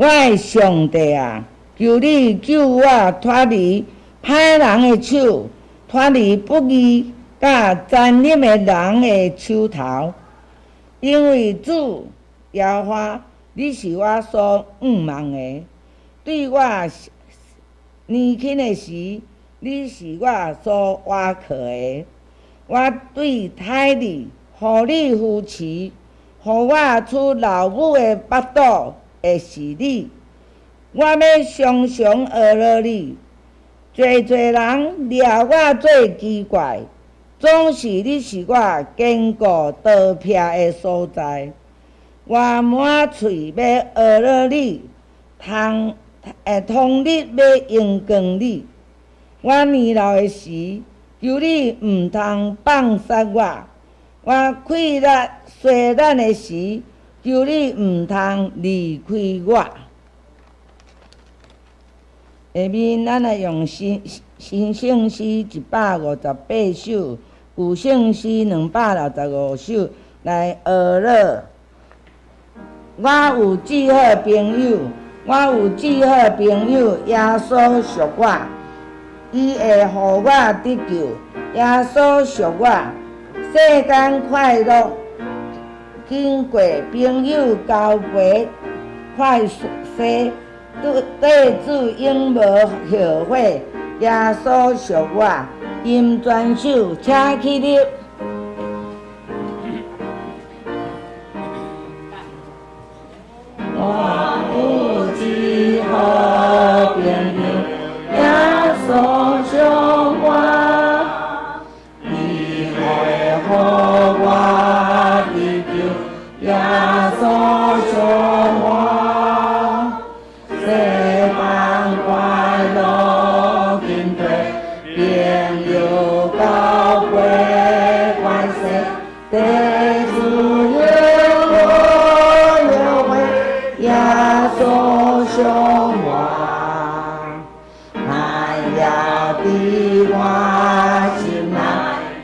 我的上帝啊，求你救我脱离歹人的手，脱离不义甲残忍的人的手头。因为主耶和华，你是我所仰望的，对我年轻的时，你是我所倚靠的。我对待你，互你扶持，互我出老母的腹肚的是你。我要常常学了你，侪人掠我做奇怪，总是你是我坚固道僻的所在。我满嘴要学了你，通日要应光你。我年老的时，求你毋通放杀我；我溃衰烂的时，求你毋通离开我。下面咱来用新圣诗158首、旧圣诗265首来学了。我有最好朋友，我有最好朋友，耶稣属我，伊会互我得救。耶稣属我，世间快乐经过，朋友交陪快逝。对主永无后悔。耶稣属我，音转手请起立。我有最好朋友，耶稣属我，伊会互我得救。耶稣属我，世间快乐经过，朋友交陪快逝，地主耶稣属我，爱也伫我心内。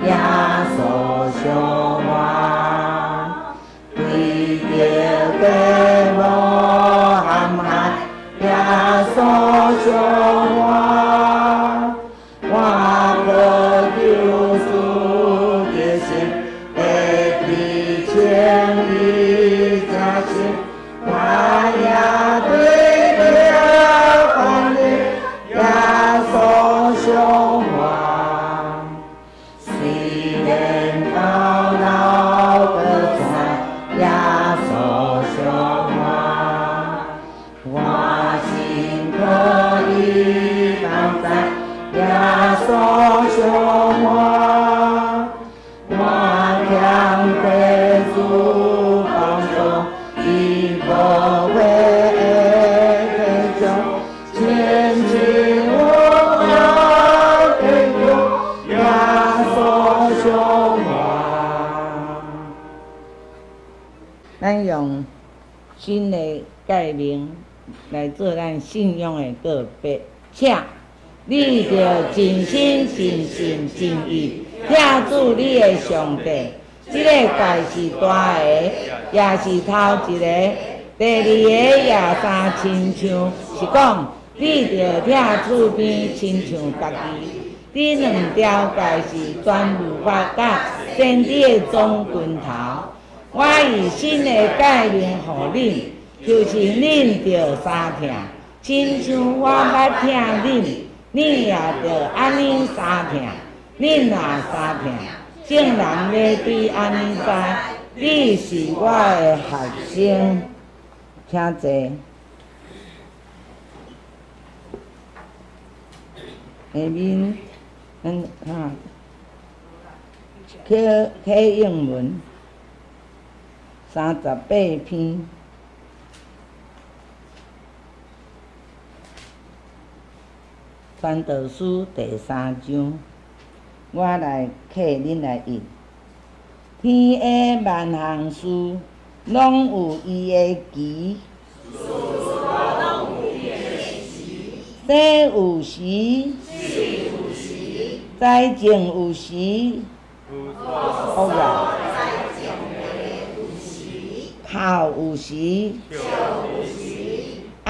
耶稣属我，对着地无陷害。耶稣属我，我可救主的心，会比千里加心。我也对着反正耶稣属我，虽然到老的船，耶稣属我，我心可以放在耶稣属我，我强对主保守。伊无会退休，千金我要给主，耶稣属我。咱用新的界名来做咱信仰的告别，请你着真心、真心、真意，听主你的上帝。这个界是大个，也是头一个。第二个也三亲像，是讲你着听厝边亲像家己。这两条界是全部发甲先知的总拳头。我以新的界名予恁，就是恁着相听，亲像我捌听恁，恁也着安尼相听，恁也相听。众人要对安尼知，你是我的学生，请坐。下面咱启英文38篇，传道书第3章。我来客恁来译。天的万项事，拢有伊的期。生有时，灾情有时，恶啊，哭有时，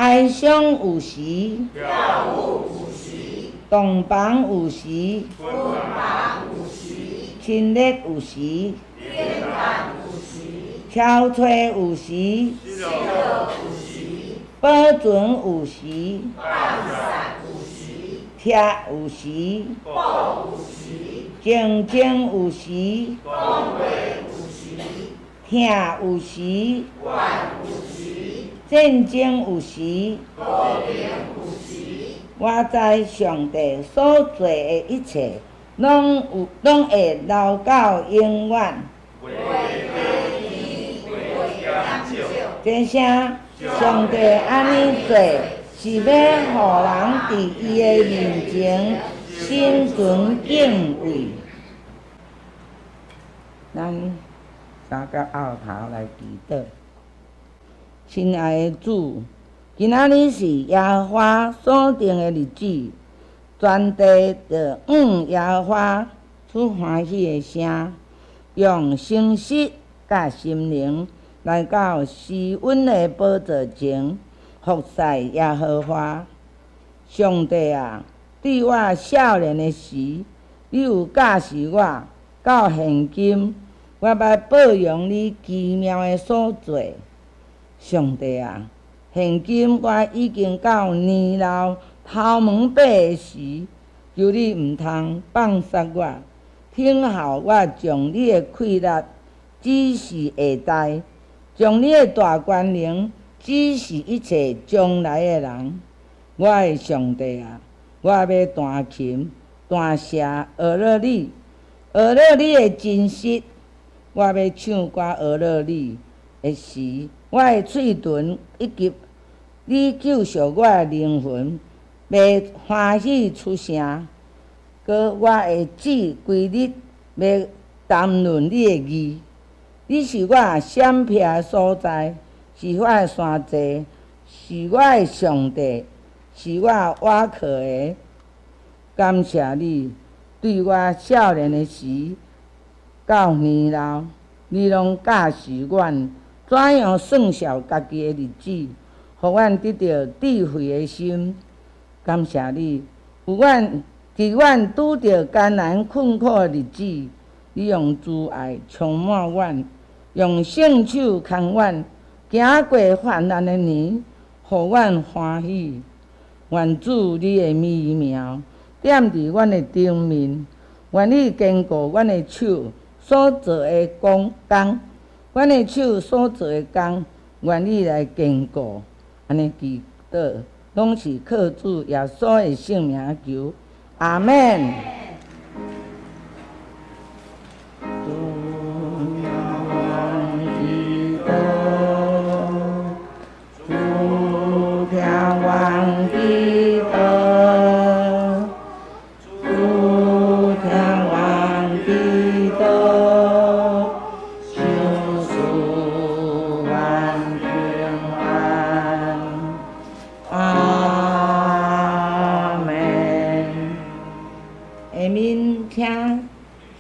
哀伤有时，洞房有时，亲热有时，憔悴有时，保存有时，拆有时，静静有时，疼有时，战争有时，我知上帝所做的一切，拢会留到永远。这声上帝安尼做，是要互人伫伊的面前心存敬畏。咱三到后头来祈祷。亲爱的主，今仔日是耶和华所定的日子，全地着耶和华出欢喜的声，用诚实甲心灵来到施恩的宝座前，服侍耶和华。上帝啊，伫我少年的时，你有教示我，到现今，我要保养你奇妙的所做。上帝啊，现今我已经到年老头毛白的时，求你毋通放杀我，听候我将你的气力指示下代，将你的大权能指示一切将来的人。我的上帝啊，我要弹琴、弹射，学了你，学了你的真实。我要唱歌，学了你的时，我的嘴唇以及你救赎我的灵魂，要欢喜出声。搁我的指规日要谈论你的义。你是我闪避的所在，是我的山寨，是我的上帝，是我倚靠的。感谢你对我少年的时到年老，你拢教示阮怎样算数家己的日子，互阮得到智慧的心。感谢你，伫阮拄着艰难困苦的日子，你用慈爱充满阮，用圣手牵阮行过患难的年，互阮欢喜。愿主你的美妙点伫阮的顶面，愿你坚固阮的手所做的工，阮的手所做的工，愿你来坚固。安尼祈祷，拢是靠主耶稣的圣名求，阿们。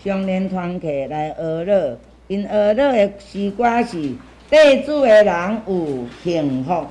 上联团契来学乐，因学乐的诗歌是地主的人有幸福。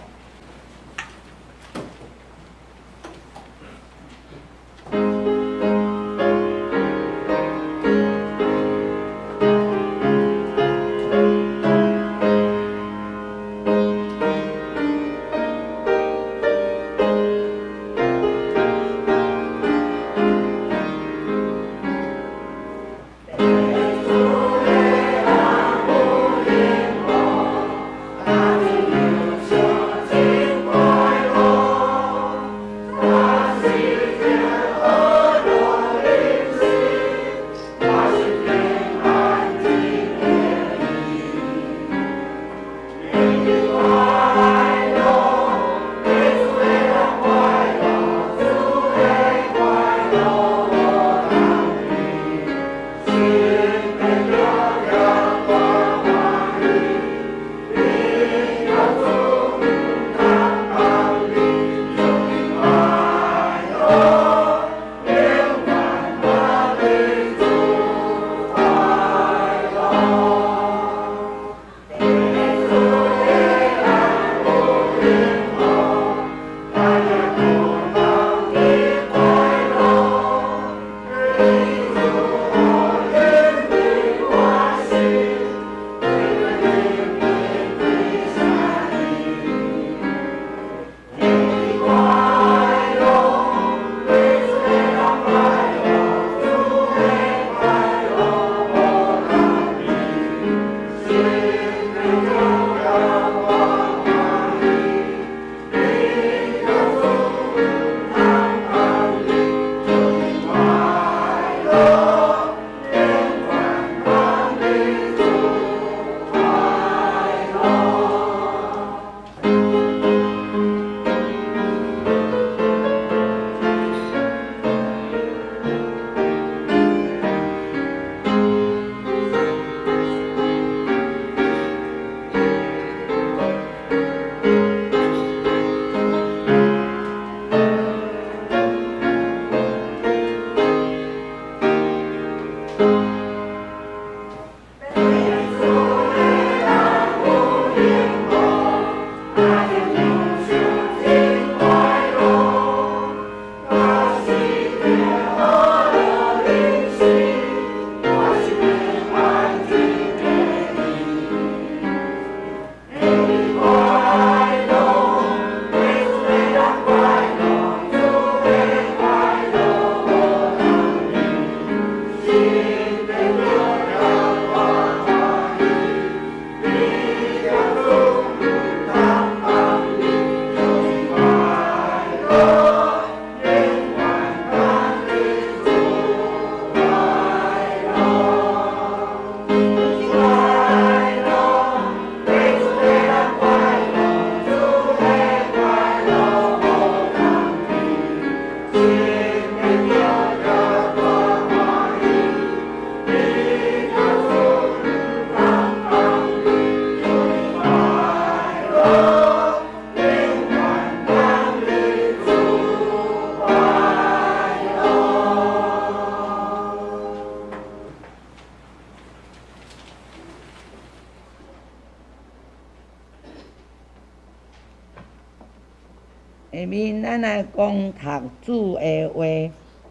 咱来讲读主的话，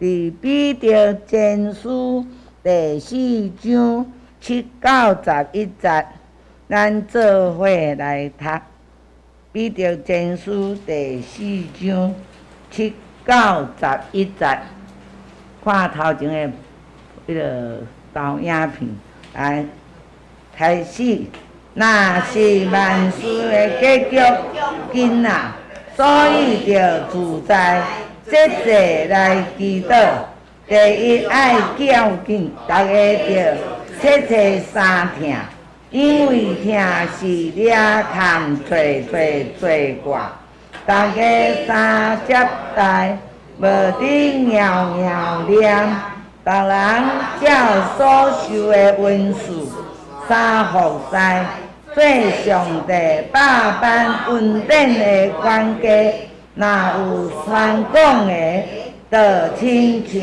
伫彼得前书第4章7到11节，咱做伙来读。彼得前书第4章7到11节，看头前的个导影片，来开始。那是万事的结局紧啊，所以着自在节制来祈祷。第一爱较紧，大家着切切三听，因为听是抓看做挂，大家三接待，无顶袅袅念，逐人照所受的恩赐，三服侍。做上帝百般恩典的管家，若有传讲的，就亲像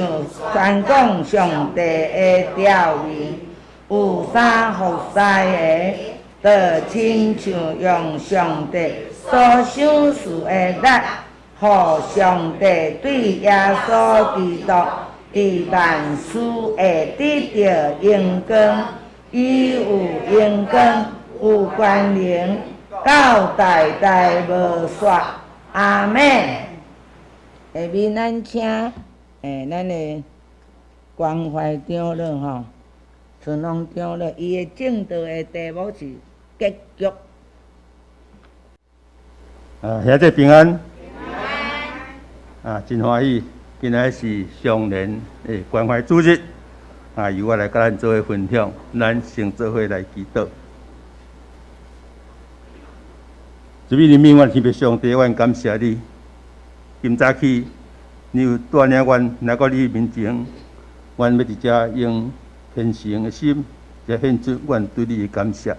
传讲上帝的条理；有啥服侍的，就亲像用上帝所赏赐的力，互上帝对耶稣基督伫万事会得到荣光，伊有荣光。有关联到代代无绝，阿门。下面咱请咱的关怀长老吼，顺龙长老，伊的正道的题目是结局。兄弟平安。真欢喜，今仔是上年的关怀主日，由我来甲咱做伙分享，咱先做伙来祈祷。主位人民，阮天父上帝，阮感谢你。今早起，你有带领阮来到你面前，阮要伫遮用虔诚的心，来献出阮对你的感谢、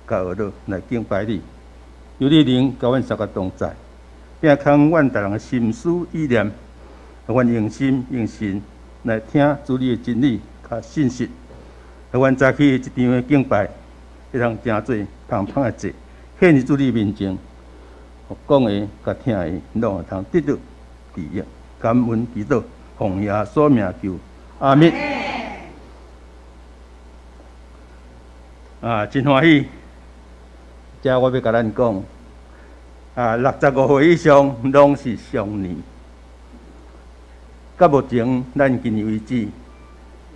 甲学乐来敬拜你。有你灵甲阮三个同在，并空阮逐人的心思意念，阮用心用心来听主你的真理、甲信息。阮早起一场的敬拜，会通真多胖胖的坐。献伫主你面前，讲的、甲听的，拢会通得到利益。感恩祈祷，奉耶稣名求，阿门。真欢喜！遮我要甲咱讲，65岁以上拢是上年。到目前，咱今年为止，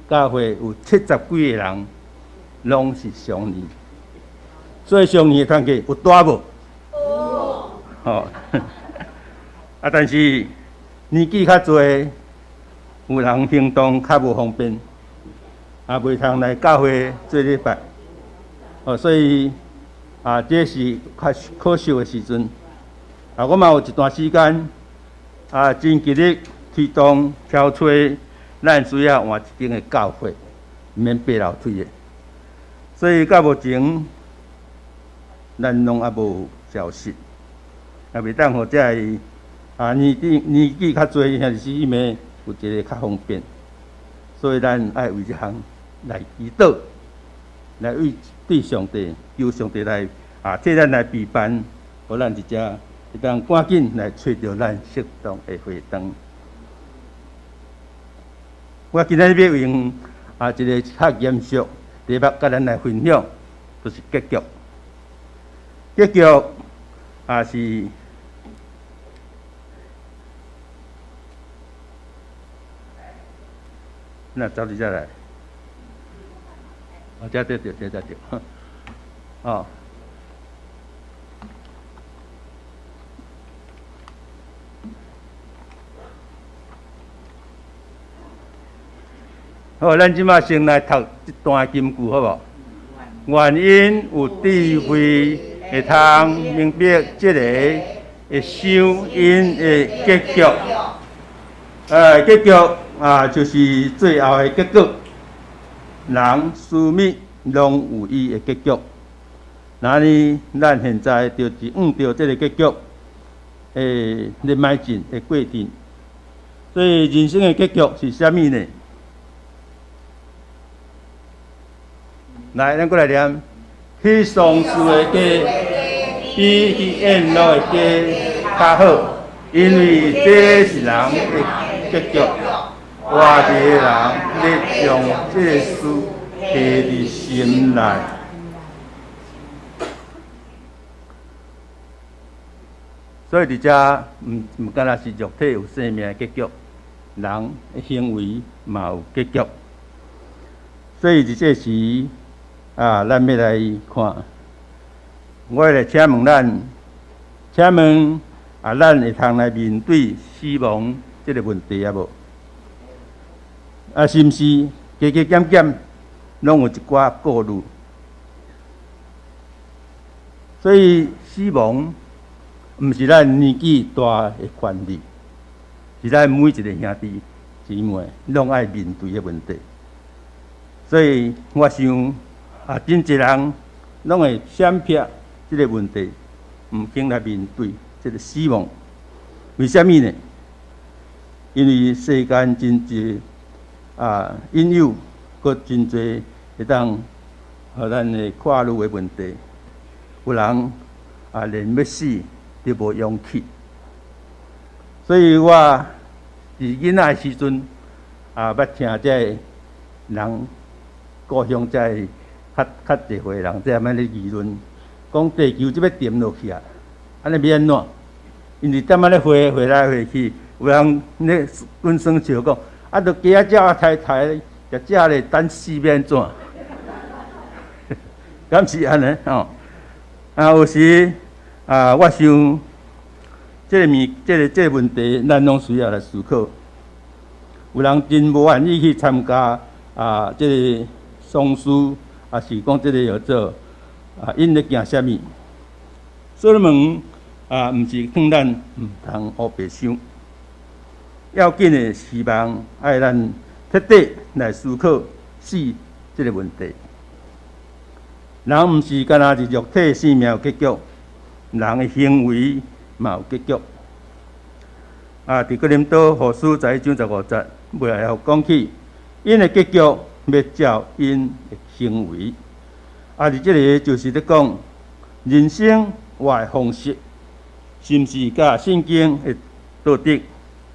教会有70几个人拢是上年。所以上年的团契有大无？有。但是年纪较侪，有人行动较无方便，袂通来教会做礼拜。所以这是较可惜的时阵。我嘛有一段时间真极力推动挑出，咱需要换一间的教会，免爬楼梯的。所以到目前。咱拢还无消息，袂当互遮个年纪较侪兄弟姊妹有一个较方便，所以咱爱为这项来祈祷，来为对上帝求上帝来替咱来陪伴，互咱伫遮会当赶紧来找到咱适当的会堂。我今仔日要用一个较严肃题目，甲咱来分享，就是结局。结局是那走伫遮来，遮对，好，咱即马先来读一段金句，好无？原因有智慧。会通明白这个伤因的结局，结局就是最后的结局。人事物拢有伊的结局。那呢，咱现在就是按照这个结局，来迈进的过程。所以人生的结局是啥物呢？来，咱过来念。去上树的家，比去宴乐的家较好。因为这是人的结局。活着的人要将这事记伫心内。所以伫遮毋敢若是肉体有生命的结局，人的行为嘛有结局。所以伫这时咱要来看，我来请问咱，咱会通来面对死亡这个问题啊无？是毋是加加减减拢有一寡顾虑？所以死亡毋是咱年纪大的权利，是咱每一个兄弟姊妹拢爱面对的问题。所以我想真侪人拢会闪避这个问题，毋肯来面对这个死亡。为什么呢？因为世间真侪引诱，佮真侪会当互咱的看虑的问题。有人连要死都无勇气。所以我伫囡仔的时阵捌听这人故乡这较侪岁人这样咧议论，讲地球就要沉落去啊！安尼要安怎？因为点仔咧飞来飞去，有人咧阮算笑讲。著鸡仔鸟抬食咧，等死要安怎？敢是安尼吼？有时我想，这个问题，咱拢需要来思考。有人真无愿意去参加这个丧事，是讲这个叫做因咧行啥物？所以问毋是劝咱毋通黑白想。要紧的希望爱咱彻底来思考死这个问题。人毋是干那是肉体生命有结局，人的行为嘛有结局。伫哥林多后书11章15节，尾后讲起，因的结局要照因的行为。伫这里就是咧讲人生活的方式，是毋是甲圣经的道德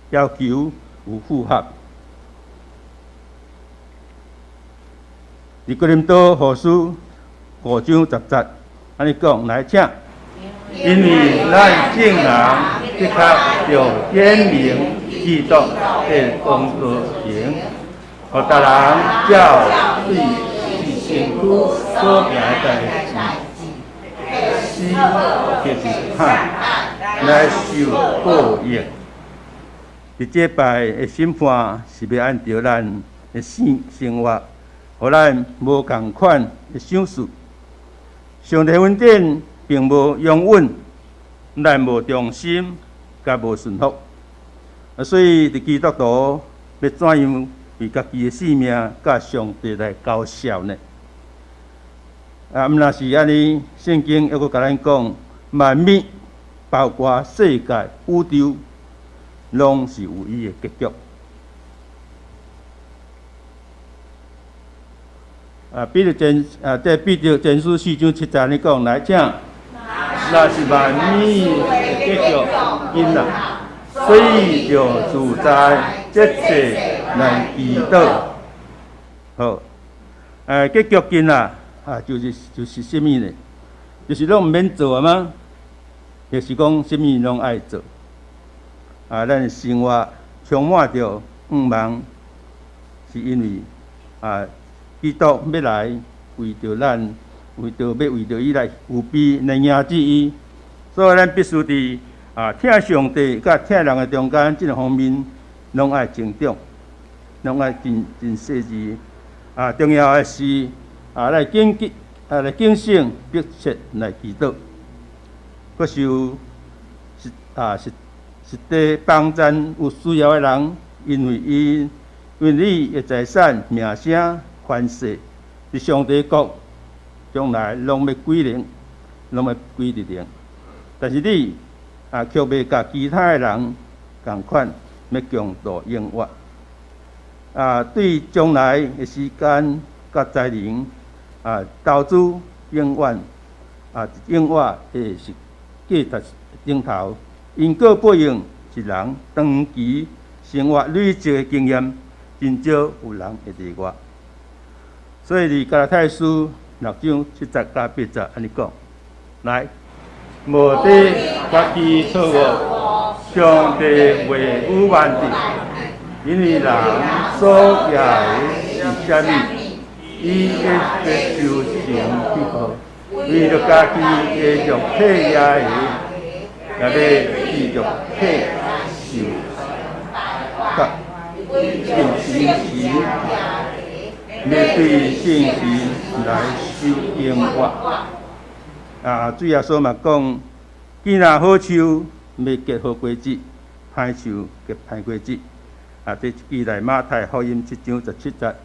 要求有符合？伫哥林多后书5章10节，安尼讲来请，因为咱众人的确着显明基督的工作行，互大人照对身躯所行的代志，死就是判，来受报应。伫这摆的审判是要按照咱的生活，互咱无共款的想事。上帝恩典并无永稳，咱无忠心，甲无顺服。所以伫基督徒要怎样为家己的性命甲上帝来交涉呢？毋若是安尼，圣经还佫甲咱讲，万物包括世界、宇宙，拢是有伊的结局。彼得前书4章7节咧讲来请，那是万物的结局因啦，所以就自在这切来祈祷。好，结局因啦，就是什么呢？就是拢毋免做啊吗？就是讲什么拢爱做。咱的生活充满着愿望，是因为基督要来为着咱，为着伊来有庇来迎接伊，所以咱必须伫听上帝甲听人的中间这个方面，拢爱成长，拢爱真细致。重要的是来警醒，迫切来祈祷，佫受实地帮赞有需要的人，因为你的财产、名声、权势，伫上帝国将来拢要归零，拢要归伫零。但是你却袂甲其他的人共款，要共度永远。对将来的时间甲才能投资永远会是价值顶头。因果报应一人长期生活累积的经验，真少有人会例外。所以伫加拉太书6章7节到8节安尼讲，来，无得家己错误，上帝为有万的，因为人所行的是啥物，伊会接受成结果。为着家己的肉体也会，也要以肉体受甲信心时，要对信心来受应活。主耶稣嘛讲，既然好树要结好果子，歹树结歹果子。这一句来马太福音7章17节。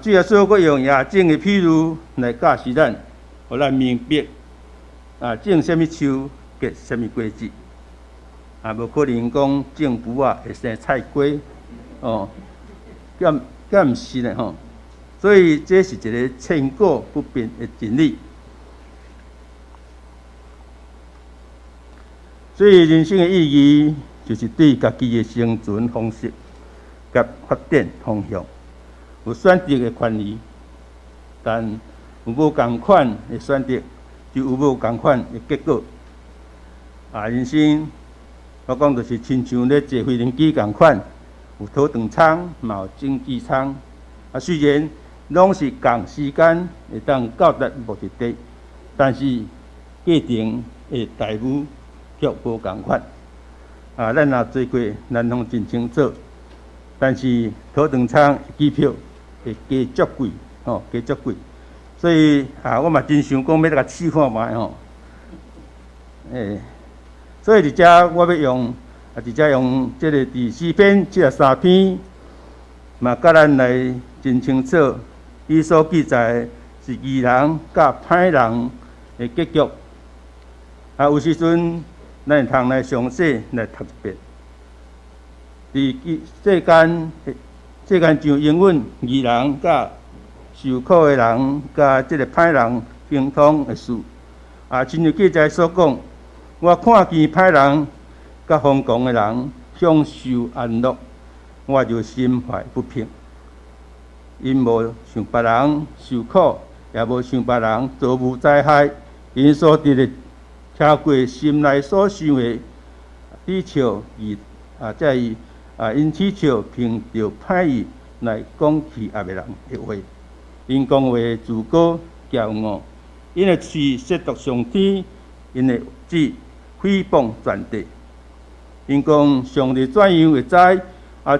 主耶稣佫用野种的譬如来教示咱。互咱明白，种什么树结什么果子，无可能讲种葡萄会生菜瓜，咁毋是咧吼。所以这是一个千古不变的真理。所以人生的意义，就是对家己的生存方式、甲发展方向有选择的权利，但有无同款的选择，就有无同款的结果。人生我讲就是亲像咧坐飞行机同款，有头等舱，嘛有经济舱。虽然拢是共时间会当到达目的地，但是过程的代务却无同款。咱若做过，咱拢真清楚。但是头等舱机票会加足贵，加足贵。所以我嘛真想讲要甲试看觅吼，所以伫遮我要用，伫遮用即个第4篇73篇，嘛甲咱来真清楚，伊所记载是义人甲歹人的结局。有时阵咱会通来详细来读一遍。伫世间像英文义人甲受苦的人，甲即个歹人相通的事，亲像记载所讲，我看见歹人甲疯狂的人享受安乐，我就心怀不平。因无想别人受苦，也无想别人遭无灾害，因所得的超过心内所想的，祈求伊在因祈求凭着歹意来讲欺压的人的话。因讲话自高骄傲，因的喙亵渎上天，因的嘴诽谤全地。因讲上帝怎样会知，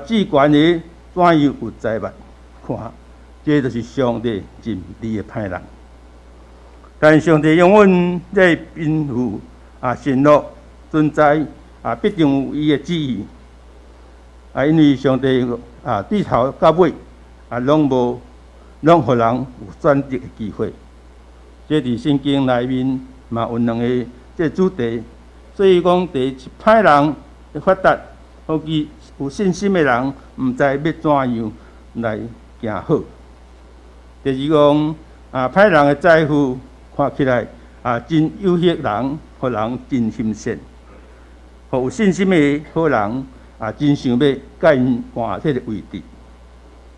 至悬的怎样有财物看，这就是上帝真理的歹人。但上帝永远在吩咐承诺存在，必定有伊的旨意。因为上帝对头到尾拢互人有选择的机会。这伫圣经内面嘛有2个这主题，所以讲第一，歹人的发达，好比有信心的人毋知要怎样来行好。第二讲歹人的财富看起来真有限人，互人真欣赏。互有信心的好人真想要甲因换迄个位置。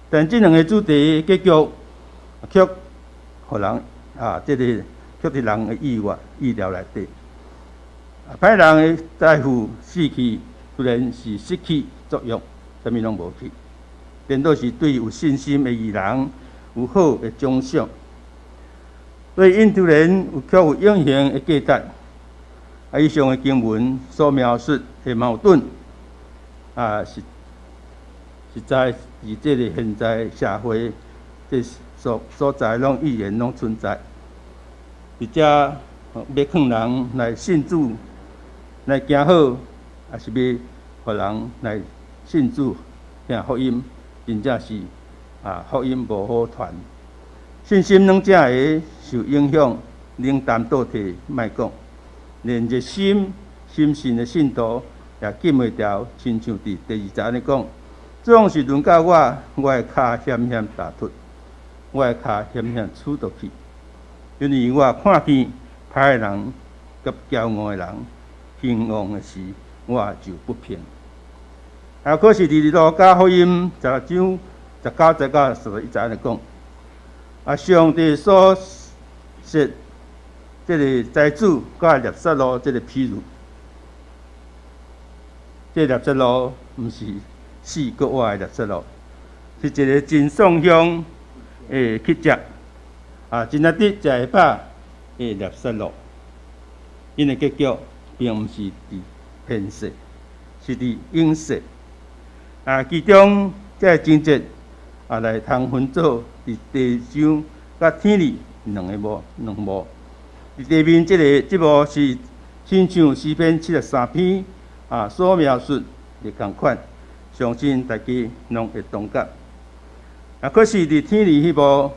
但这2个主题结局却互人这个却伫人的意料内底。歹人的财富死去，自然是失去作用，啥物拢无去，颠倒是对有信心的义人有好的奖赏。所以因突然却有永恒的价值。以上的经文所描述的矛盾，实在伫这个现在社会这所在拢依然拢存在。伫遮要劝人来信主，来行好，还是要互人来信主听福音，真正是福音无好传。信心两者个受影响，冷淡倒退，莫讲，连热心信的信徒也禁袂牢，亲像伫第2节安尼讲。总是轮到我的脚险险踏脱，我的脚险险杵倒去，因为我看见歹的人甲骄傲的人兴旺的时，我就不平。可是伫路加福音16章19节到21节安尼讲，上帝所说这个财主甲列撒罗这个譬如，这列撒罗毋是死搁活的列撒罗，是一个真爽香的去食，真啊得食会饱的列撒罗。因的结局并毋是伫现世，是伫永世。其中这情节来通分做伫地上甲天理两幕。伫地面即幕是亲像诗篇73篇所描述的同款，相信大家拢会同感。可是伫天理迄幕，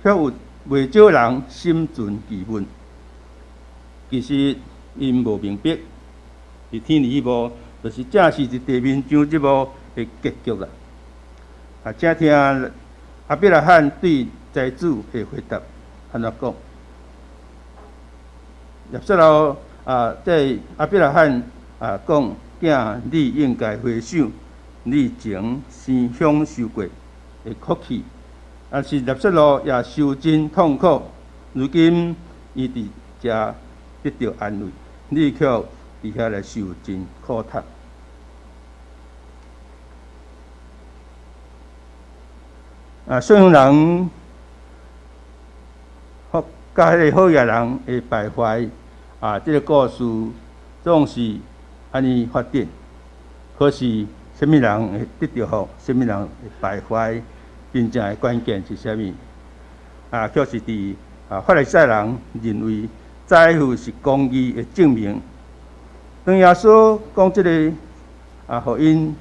却有袂少人心存疑问。其实因无明白，伫天理迄幕，就是正是伫地面上即幕的结局啦。请听亚伯拉罕对财主的回答，安怎讲？列撒罗即亚伯拉罕讲：囝，你应该回想你前生享受过的福气。但是列撒罗也受尽痛苦，如今伊伫遮得到安慰，你却伫遐来受尽苦叹。信仰人甲迄个好业人的败坏，这个故事总是安尼发展。可是，什么人会得到福，什么人会败坏？真正的关键是啥物？却是伫法利赛人认为财富是公义的证明。当耶稣讲这个互因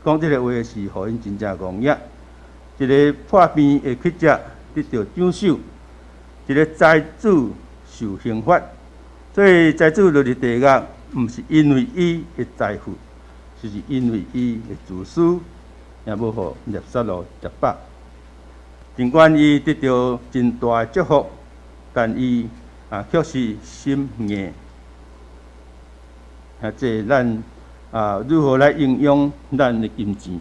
讲这个话是互因真正戆业。一个破病的乞食得到长寿，一个财主受刑罚。所以财主落入地狱，毋是因为伊的财富，就是因为伊的自私，也无互列撒罗食饱。尽管伊得到真大的祝福，但伊却是心硬。这咱如何来应用咱的金钱？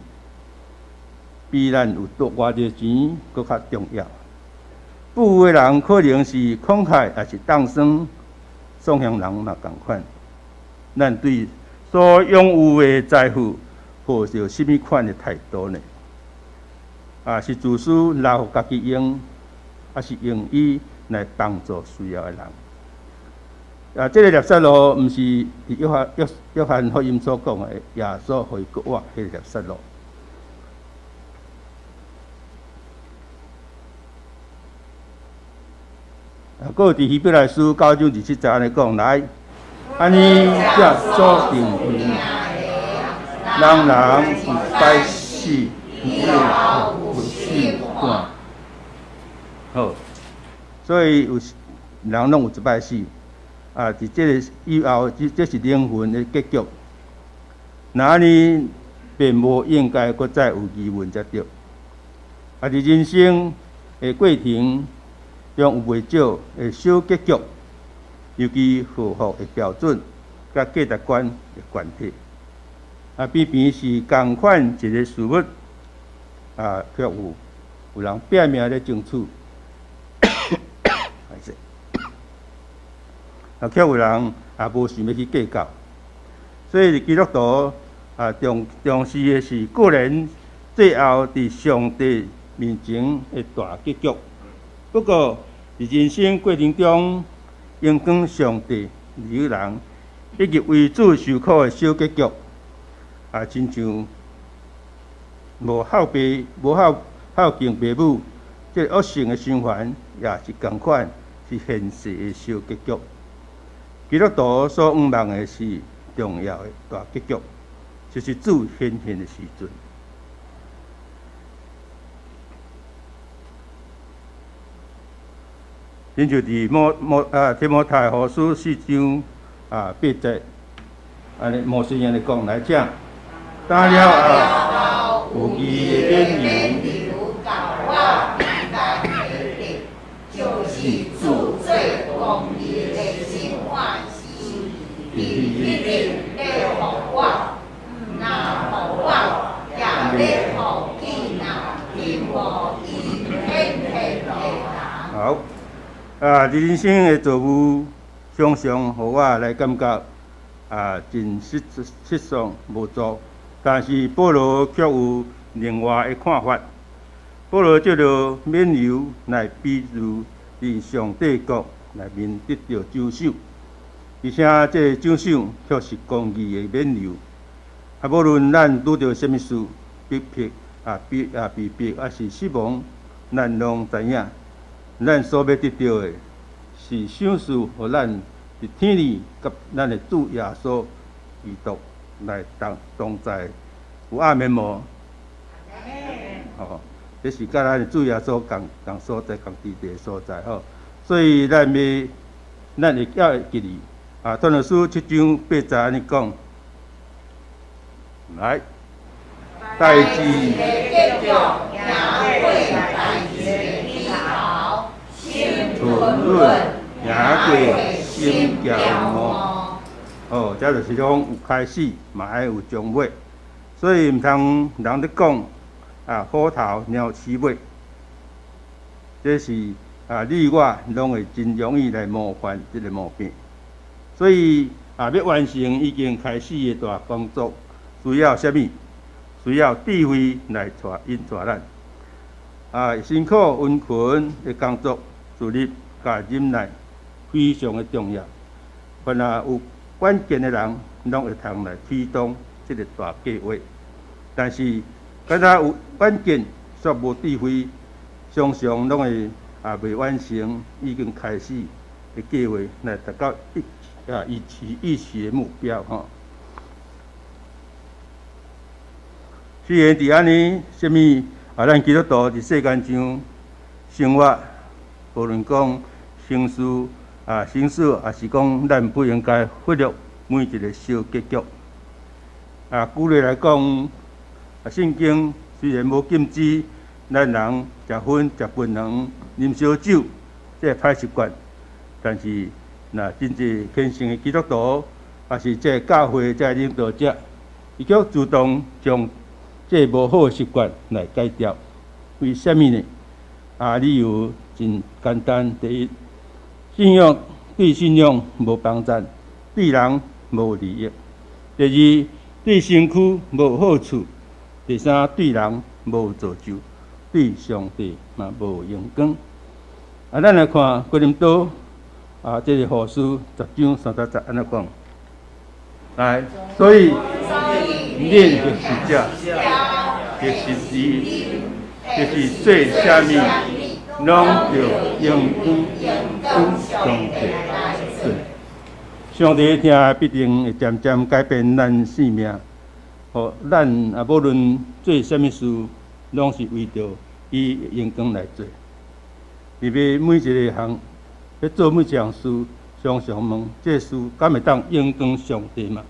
比咱有多偌少钱搁较重要。富的人可能是慷慨，也是当生，双向人嘛同款。咱对所拥有的财富，抱着什么款的态度呢？是自私留互家己用，还是用伊来帮助需要的人？这个列撒罗毋是约翰福音所讲的耶稣互伊搁活迄个列撒罗。搁有伫希伯来书9章27节安尼讲来，安尼则所定命，人有歹死，有死半。好，所以人拢有一摆死。伫这个以后，这是灵魂的结局。那安尼便无应该搁再有疑问才对。伫人生的过程。中有袂少的小结局，尤其合法的标准甲价值观的关系，偏偏是同款一个事物，却有人拼命咧争取，却有人无想要去计较。所以基督徒重视的是个人最后伫上帝面前的大结局。不过，伫人生过程中，应跟上帝、友人以及为主受苦的小结局，亲像无孝敬父母，这恶性的循环也是同款，是现实的小结局。基督徒所仰望的是重要的大结局，就是主显现的时阵。因就伫提摩太后书4章8节，安尼摩西安尼讲来请，打了后，有义的典言，就是主最公义的新欢喜，必定要互我人生的作务常常互我来感觉真失丧无助，但是保罗却有另外的看法。保罗借着免流来比喻伫上帝国内面得到奖赏，而且这奖赏却是公义的免流。无论咱拄到什么事，逼迫被逼是失望，咱拢知影，咱所要得到的是赏赐，互咱伫天理甲咱的主耶稣基督来同在。有阿门无？这是甲咱的主耶稣共所在、共地地所在吼。所以咱会要记哩传道书7章8节安尼讲，来，代志结局也会在天头，存论也过心骄傲。这就是讲有开始，嘛爱有终尾，所以毋通人咧讲虎头鸟鼠尾，这是你我拢会真容易来模范这个毛病。所以要完成已经开始的大工作，需要什么？需要智慧来引带咱。辛苦温困的工作，自律甲忍耐非常的重要。凡有关键的人，拢会通来推动这个大计划。但是，敢若有关键却无智慧，常常拢会未完成已经开始的计划，来达到预期的目标吼。虽然伫安尼，什么咱基督徒伫世间上生活，无论讲成事成事，也是讲咱不应该忽略每一个小结局。举例来讲，圣经虽然无禁止咱人食粉、食槟榔、啉烧酒，这歹习惯，但是若真济虔诚的基督徒，也是这教会这领导者，伊却主动将这无好的习惯来改掉。为什么呢？理由真简单：第一，对信仰无帮助，对人无利益；第二，对身躯无好处；第三，对人无造就，对上帝嘛无荣光。咱来看哥林多这个后书10章30节安尼讲。来，所以念的是这，就是做啥物，拢着用上帝做。上帝听必定会渐渐改变咱生命，互咱无论做啥物事，拢是为着伊荣光来做。因为每一个项要做每一项事，常常问：这事敢会当荣光上帝嘛？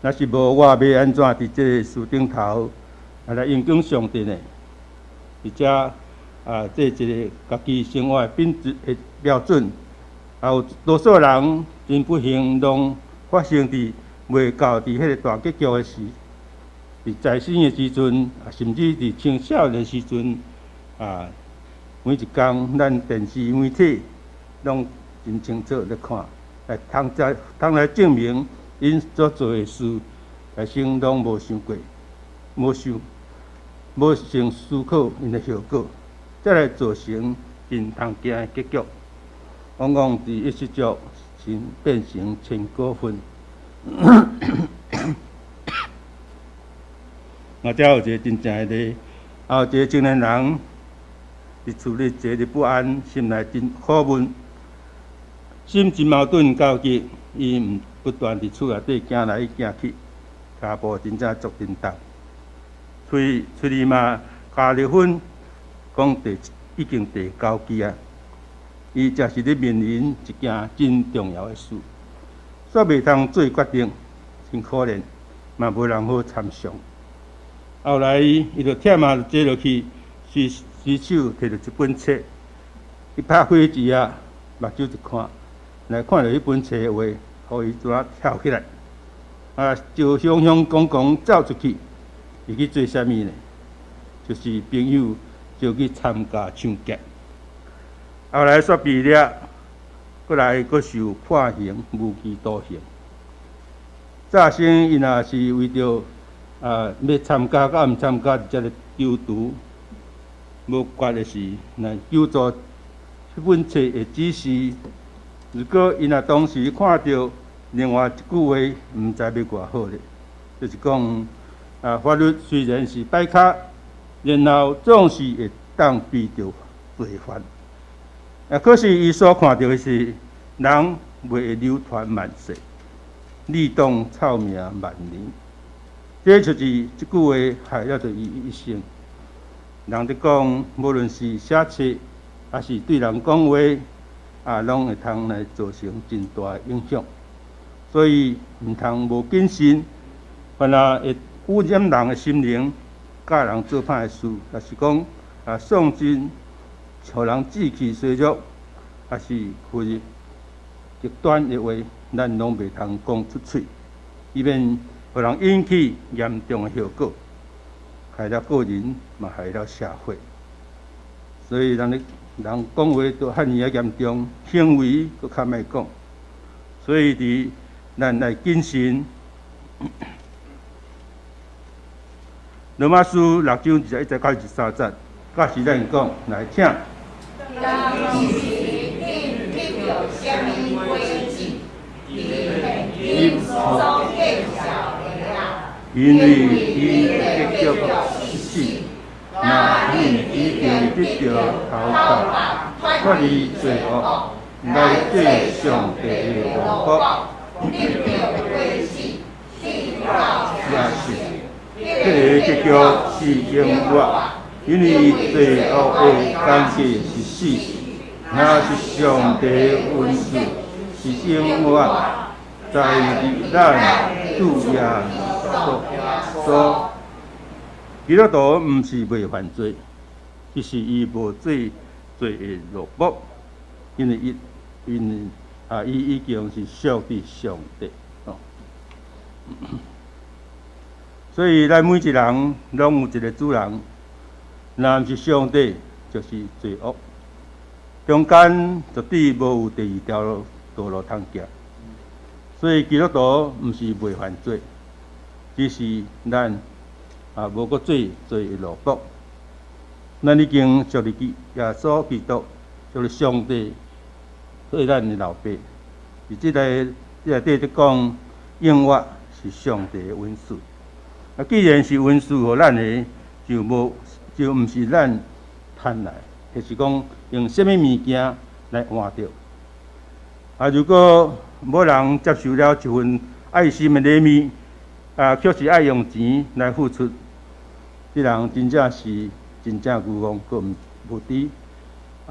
若是无，我要安怎伫这个事顶头来荣光上帝呢？而且这一个家己生活的品质的标准，有多数人真不幸，拢发生伫未到伫迄个大结局的时。伫在生的时阵，甚至伫青少年的时阵，每一天咱电视媒体拢真清楚咧看，来通来证明因所做的事，来生拢无想过，无先思考因的效果，再来造成真通惊的结局，往往伫一失足，先变成千古恨。遮有一个真正的例，有一个青年人，伫厝里坐着不安，心内真苦闷，心真矛盾交集，伊不断伫厝内底行来行去，脚步真正足震动，喙里嘛加了粉，讲已经第9支啊，伊正是咧面临一件真重要的事，煞袂通做决定，真可怜，嘛无人好参详。后来，伊就忝坐落去，随手摕着一本册，伊拍开一页，目睭一看，来看到迄本册的话，互伊怎跳起来，就雄雄公公走出去，伊去做啥物呢？就是朋友就去参加抢劫，后来煞被抓，过来阁受判刑无期徒刑。早先伊若是为着要参加甲毋参加，才来求助。无决的是，若求助这本册的指示，如果伊若当时看到另外一句话，毋知要偌好咧，就是讲法律虽然是摆卡，然后总是会当避着罪犯。可是伊所看到的是人袂流传万世，利动臭名万年。这就是这句话害了着伊一生。人伫讲，无论是写册，还是对人讲话，拢会通来造成真大的影响。所以毋通无谨慎，凡会污染人的心灵，教人做歹的事，若是讲丧尽，互人志气衰弱，还是开极端的话，咱拢袂通讲出嘴，以免互人引起严重的后果。害了个人，嘛害了社会，所以人讲话都遐尼严重，行为佫较莫讲。所以咱来谨慎。罗马书6章21节到23节，假使咱讲来请。当时定立有什么规矩，因所见小的啦。因为伊结局是死，那伊已经得到头发，脱离罪恶，来做上帝的荣国。立有规矩，必到也是，这个结局是永远，因为罪恶的关系是死，那是上帝的恩赐，是永远，在咱主耶所，基督徒毋是未犯罪，只是伊无做罪的奴仆，因为伊已经是属于上帝。所以咱每一人拢有一个主人，若毋是上帝，就是罪恶。中间绝对无有第二条道路通行。所以基督徒毋是未犯罪，只是咱无搁做罪的奴仆。咱已经属于耶稣基督，属于上帝，做咱的老爸。而这内底讲，永远是上帝的恩赐。既然是恩赐互咱的，就毋是咱贪来，就是讲用什么物件来换着。如果某人接受了一份爱心的礼物，却是爱用钱来付出，这人真正是真正愚妄，佫无知。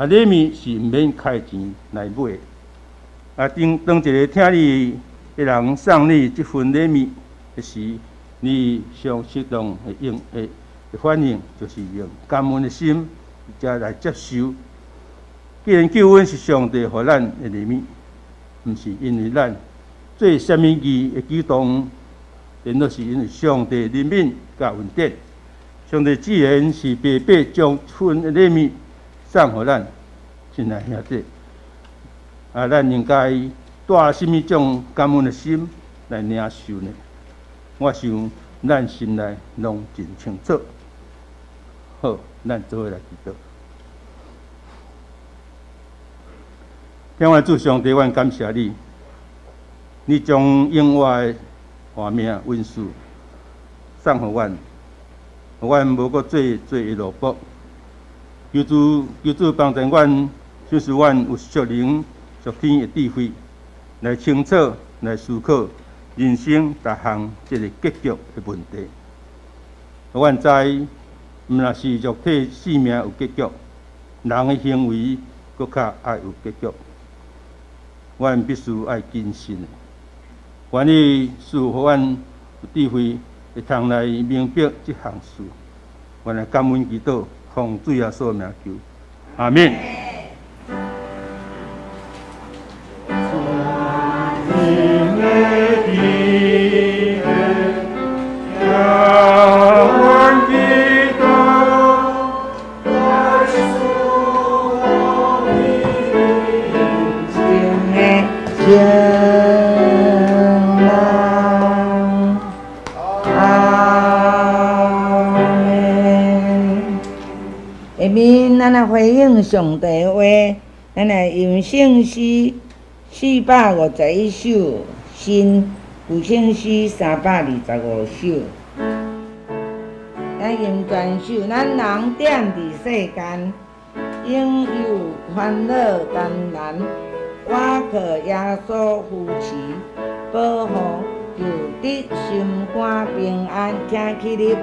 礼物是毋免开钱来买。当一个听你的人送你这份礼物的时，你上适当的反应，就是用感恩的心，才来接受。既然救恩是上帝予咱的礼物，毋是因为咱做什么义的举动，然后是因为上帝的怜悯甲恩典。上帝既然是白白将份的礼物送予咱，亲爱兄弟，咱应该带什么种感恩的心来领受呢？我想咱心内拢真清楚。好，咱做伙来祈祷。天父主上帝，阮感谢你，你将永远的画面恩赐送予阮，予阮无搁做的奴仆。求主帮助阮，就是阮有属灵、属天的智慧，来清楚来思考人生逐项这个结局的问题。予阮知，毋若是肉体性命有结局，人的行为搁较爱有结局。阮必须爱谨慎，愿你赐予阮有智慧，会通来明白这项事。愿来感恩祈祷，奉主耶稣名求，阿免。我阿门。下面咱来回应上帝话，咱来用圣诗451首，新古圣诗325首。咱用全首，咱人踮伫世间，应有烦恼艰难，我靠耶稣扶持保护，就得心肝平安，请起立。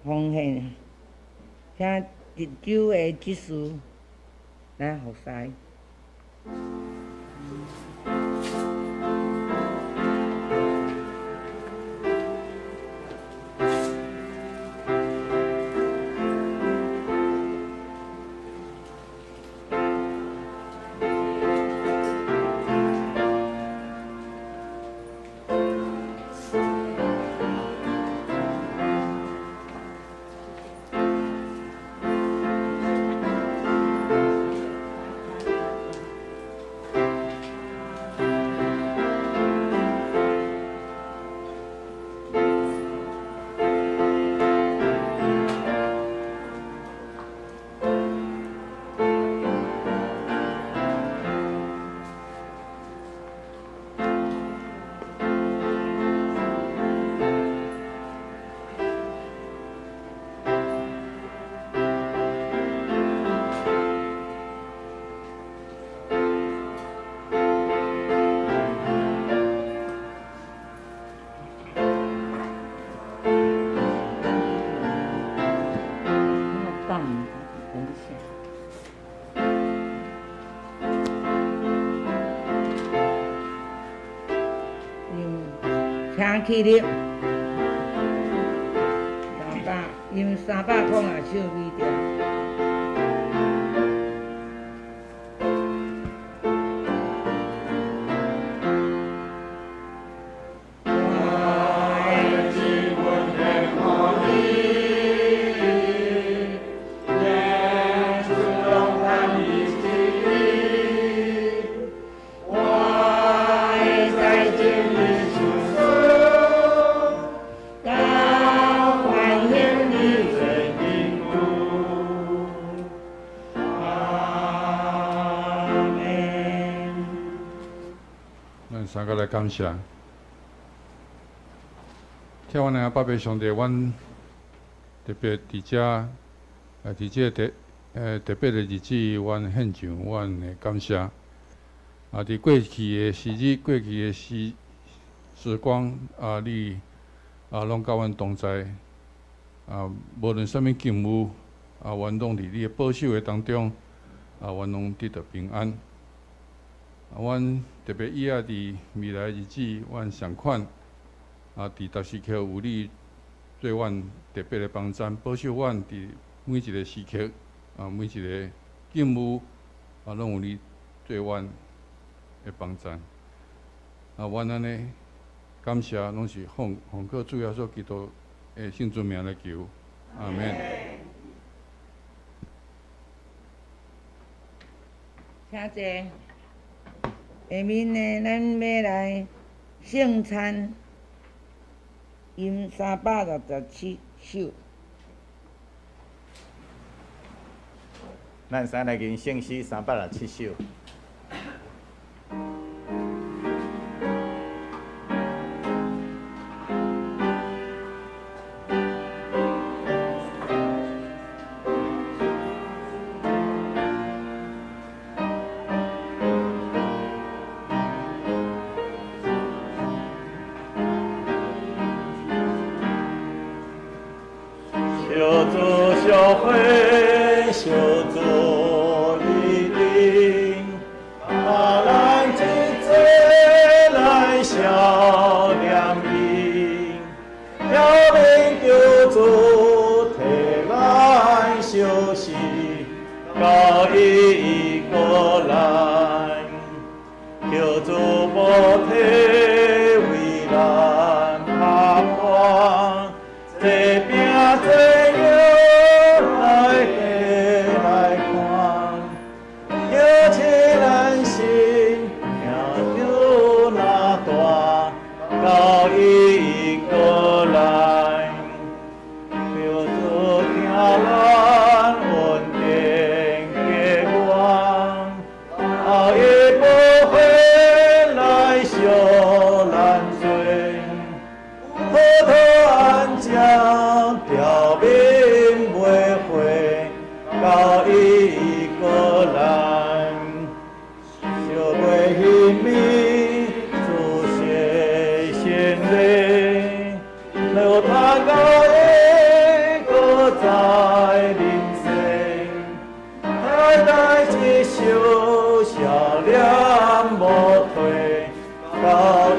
奉献，请日久的执事来服侍。请起立，300用300块啊收米条。三个来感谢，听阮阿爸爸上帝，阮特别伫遮，伫这特别的日子，阮献上阮的感谢。伫过去的时日、过去的时光你拢甲阮同在无论什物境遇阮拢伫你的保守的当中阮拢得到平安。阮特别以后伫未来日子，阮上款伫逐时刻有你做阮特别的帮助，保守阮伫每一个时刻每一个境遇拢有你做阮的帮助。阮安尼感谢，拢是奉靠主耶稣基督的圣尊名来求，阿门。请坐。下面呢，咱要来圣餐，吟367首。咱先来吟圣诗367首。小组小会，小组一定，咱一齐来笑脸面，要命救主替咱休息，到伊过来，救主无体为咱拍破，这病这。到伊过来，叫做听咱稳定结缘，伊无回来相咱做，好好安静条面袂回，到伊过来，小袂稀密。路他高的搁在人生，海带一宿笑脸无退，到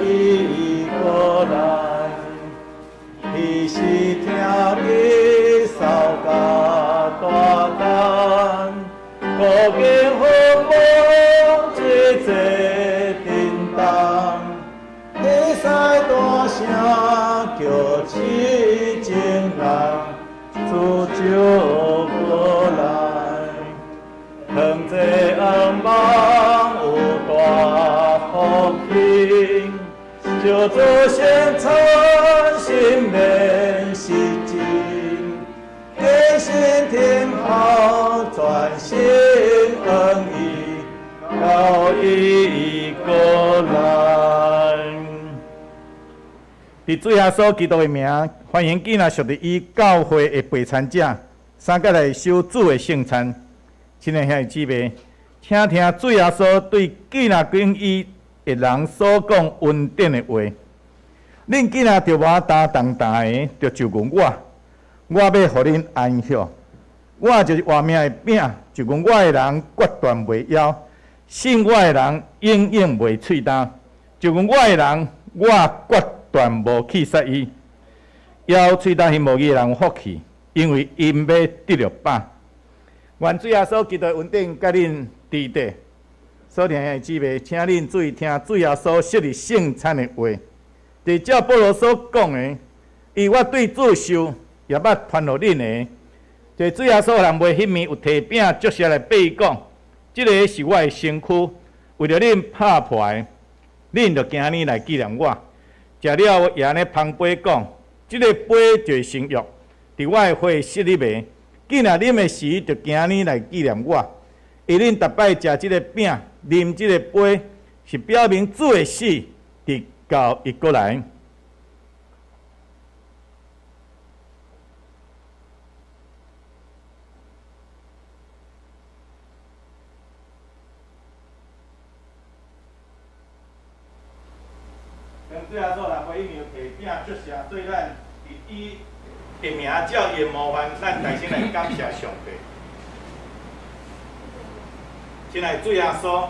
伊过来，伊是听你扫甲大胆，古今风波一齐震动，你使大声。叫起情人，主就过来，向这恩望有大福气，就做先诚心免是真，给心听候专心恩义，到伊过来。伫主耶稣基督的名，欢迎囡仔属伫伊教会的陪餐者，三甲来守主的圣餐。亲爱兄弟姊妹，请听主耶稣对囡仔跟伊的人所讲恩典的话。恁囡仔着我担重担的，着就问我要互恁安息。我就是活命的饼，就问我的人决断袂枵，信我的人永远袂喙焦。就问我的人，我决断无去杀伊，要喙焦无义的人有福气，因为因要得着饱。愿主耶稣基督的恩典甲恁伫地。所听的姊妹，请恁注意听主耶稣设立圣餐的话。就照保罗所讲的，伊我对主受，也捌传互恁的。就主耶稣人袂迄面有摕饼接下来对伊讲，即个是我的身躯，为着恁拍破的，恁着今日来纪念我。食了也安尼旁杯讲，即个杯就是新约，伫我的会室里面，既然啉的时，就今日来纪念我。伊恁逐摆食即个饼，啉即个杯，是表明主的死，直到伊过来。跟最后所人回应下饼祝谢对咱以的名照伊的模范，咱大心来感谢上帝。亲爱的主耶稣，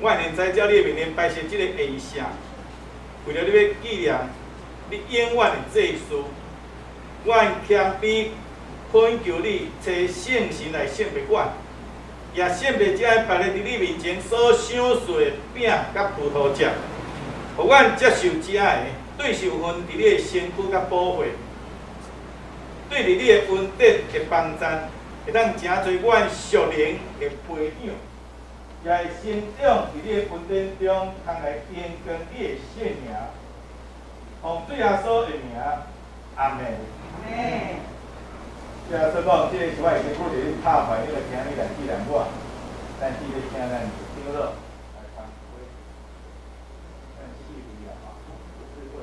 我能在照你的面前摆设这个下声，为了你要纪念你永远的祭司，我谦卑恳求你找圣神来圣别我，也圣别这摆在你面前所享受的饼甲葡萄汁，互阮接受这的对受份伫你的身躯甲保护，对伫你的恩典的帮赞，会当成做阮属灵的培养，也会成长伫你的恩典中，通来延光你的圣名。奉主耶稣的名，阿门。主耶稣讲，这个是我已经鼓励你拍牌，你着听你来纪念我，咱记得听咱长老来传会，咱四位啊，四位。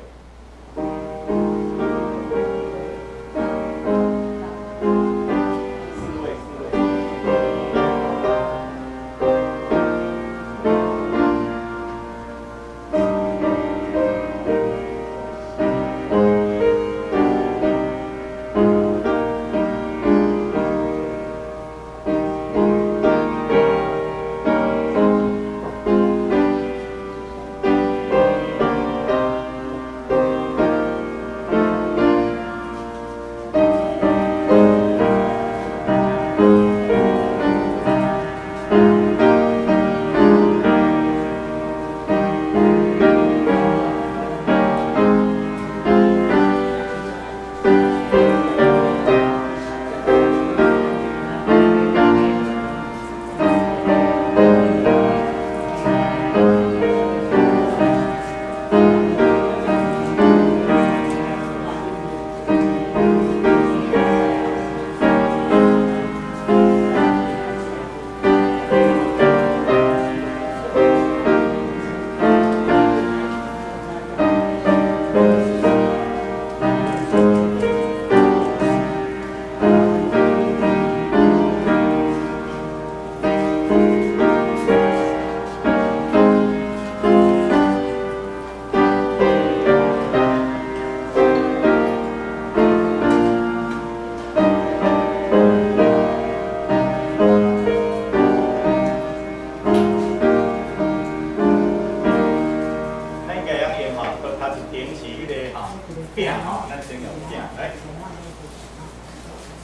饼吼，咱先用饼来。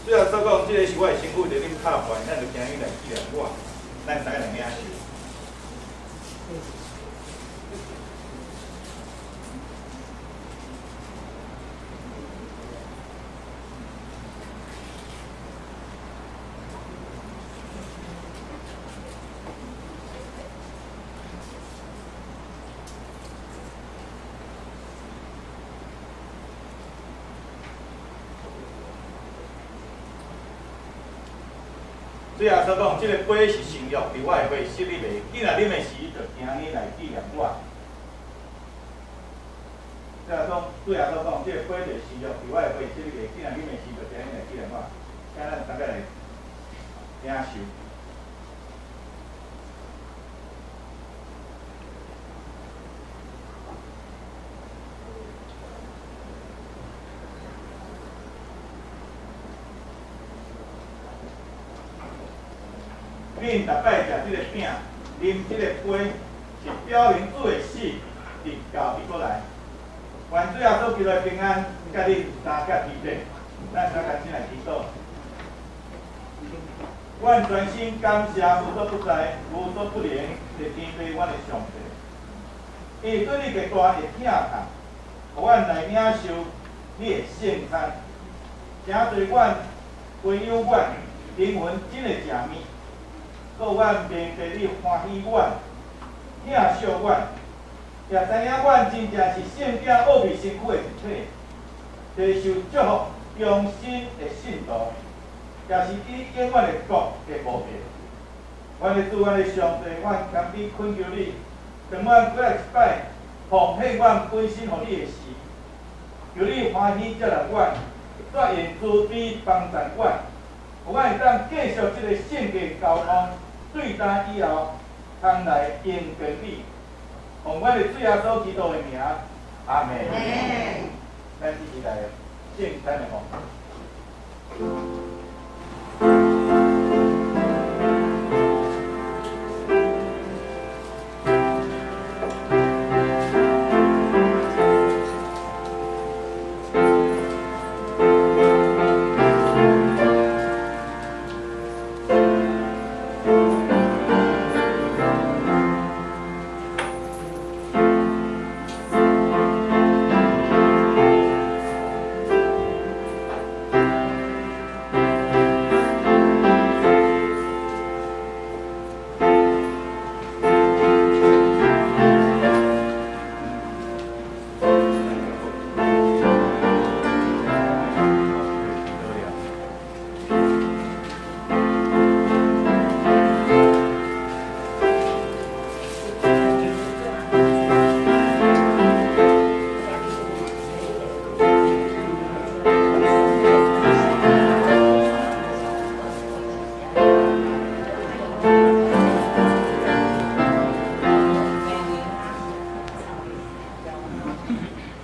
虽然说讲这个是我的辛苦，着恁拍牌，咱就今日来纪念我，咱大家来领受。最后所讲，这个杯是承诺，伫我的会室里面，既然恁的时，就今日来纪念我。最后所讲，这个杯是承诺，伫我的会室里面，既然恁的时，就今日来纪念我。请咱大家来领受。恁逐摆食即个饼，啉即个杯，是表明主的死直到伊过来。愿主耶稣基督的平安，甲恁三甲齐备。咱大家先来祈祷。阮全心感谢无所不在、无所不能的天父，阮的上帝。伊对你个大的疼痛，互阮来领受你的圣餐，请对阮培养阮灵魂真的食面。故阮明白你欢喜阮，疼惜阮，也知影阮真正是圣饼奥秘身躯的一体，接受祝福忠心的信徒，也是你永远的国的目标。阮的主，阮的上帝，阮谦卑恳求你，当阮过来一摆，奉献阮本身予你的事，求你欢喜接纳阮，绝缘慈悲帮助阮，互阮会当继续这个圣洁交通。对待以后，通来应跟你，奉我的主耶稣基督的名，阿门。咱一起来敬咱的奉。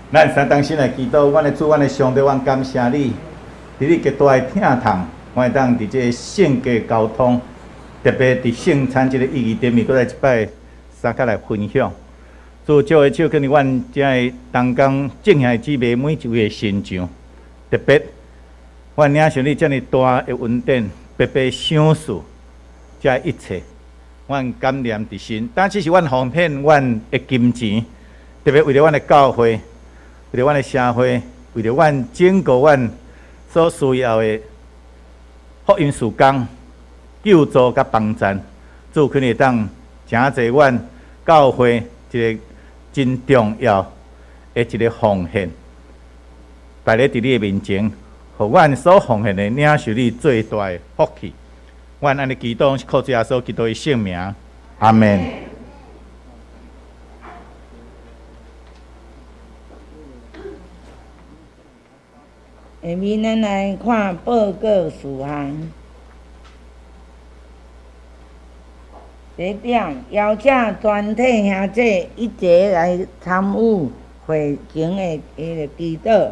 咱三当心来祈祷，阮的主，阮的上帝，阮感谢你，伫你极大的疼痛，我会当伫这个圣家交通，特别伫圣餐这个意义点面，搁来一摆三脚来分享。主，借的手，跟你阮遮的同工正向姊妹每一位的身上，特别，阮领受你遮尔大的恩典，白白赏赐，遮一切，阮感念伫心。但只是阮奉献阮的金钱，特别为了阮的教会。为了阮的社会，为了阮整个阮所需要的福音事工、救助甲帮助，主可以当诚侪阮教会一个真重要的一个奉献，摆咧伫你的面前，互阮所奉献的领受你最大的福气。阮安尼祈祷是靠主耶稣基督的圣名，阿门。下面咱来看报告事项。第一点，邀请全体兄弟一齐来参与会前的祈祷。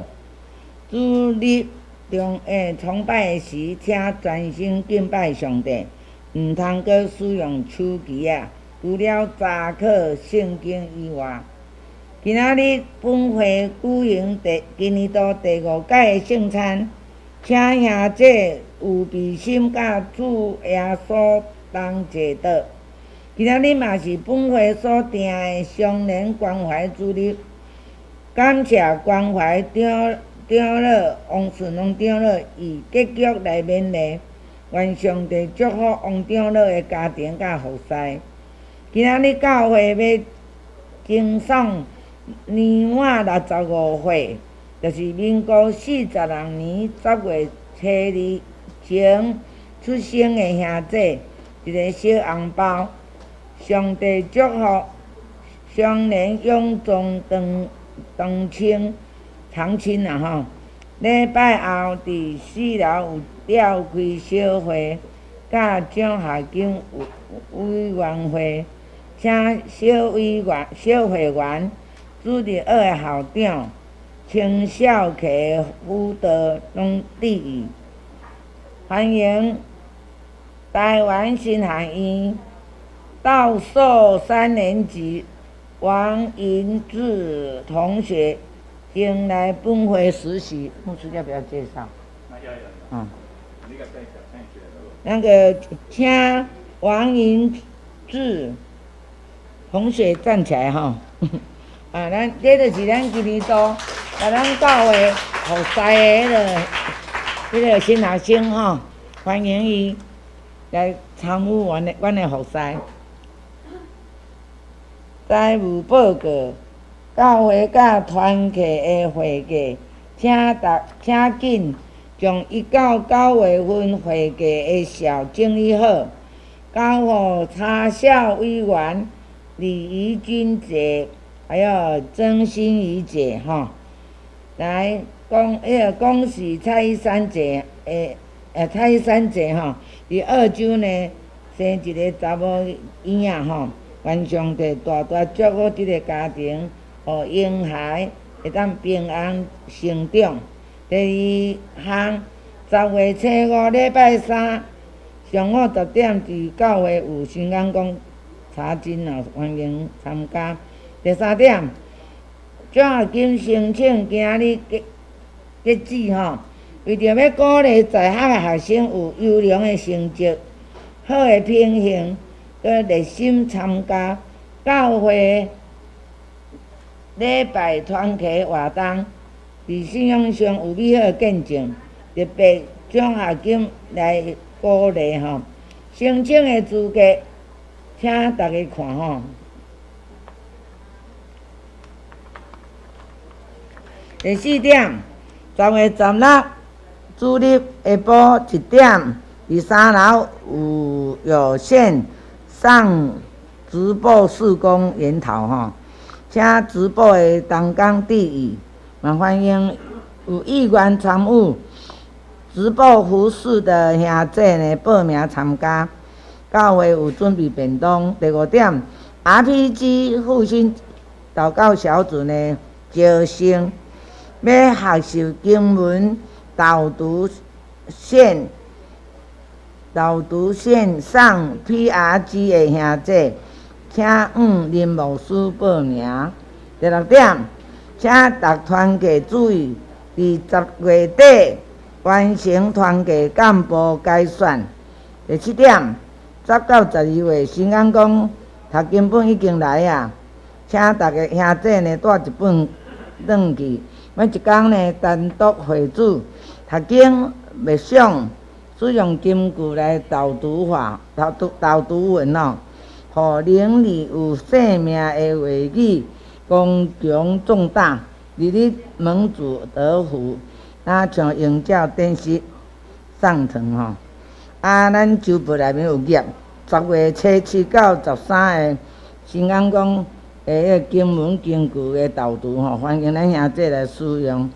主日中崇拜时，请专心敬拜上帝，毋通阁使用手机啊。除了查考圣经以外，今仔日本会举行今年度第5届的圣餐，请兄弟有备心甲主耶稣同坐倒。今仔日嘛是本会所定的双年关怀主日，感谢关怀长老王顺龙长老以结局来勉励，愿上帝祝福王长老的家庭甲后世。今仔日教会要敬送年满65岁，就是民国42年10月初2前出生的兄弟一个小红包。上帝祝福双年永壮长青啊吼！礼拜后伫4楼有召开小会，甲奖学金委员会，请小会员、主日学的校长、青少课辅导拢致意。欢迎台湾新学院倒数3年级王银志同学前来本会实习，牧师要不要介绍？嗯。那个，请王银志同学站起来哈。啊，这就是咱今年度把咱教会后世的迄个新学生吼，欢迎伊来参与阮的后世。财务报告，教会甲团契的会计，请紧将1到9月份会计的小整理好，交予查校委员李怡君姐，还有曾心怡姐吼，来恭喜蔡三姐蔡三姐吼，伫澳洲呢生一个查某囡仔吼。愿上帝大大祝福这个家庭，互婴孩会当平安成长。第二项，10月初5礼拜3上午10点，伫教会有新安宫查经哦，欢迎参加。第3点，奖学金申请今日截止吼，为着要鼓励在学的学生有优良的成绩、好的品行，佮热心参加教会礼拜团契活动，伫信仰上有美好的见证，特别奖学金来鼓励吼。申请的资格，请大家看吼。第4点，10月16主日下晡1点，伫3楼有线上直播事工研讨吼，请直播的同工地域，嘛欢迎有意愿参与直播服饰的兄弟呢报名参加。教会有准备便当。第5点 ，RPG 复兴祷告小组呢招生。要学习经文导读线上 PRG 的兄弟，请林牧师报名。第6点，请各团契注意，伫10月底完成团契干部改选。第7点，10到12月新安宫读经本已经来啊，请大家兄弟呢带一本转去。每一天呢，单独会主读经默想，使用金句来导读文哦，互灵里有生命的话语，光强壮大，日日蒙主得福，那像营造电视上堂吼。咱周报内面有页，10月初7到13的新安宫。经文经句的导读吼，欢迎咱兄弟来使用。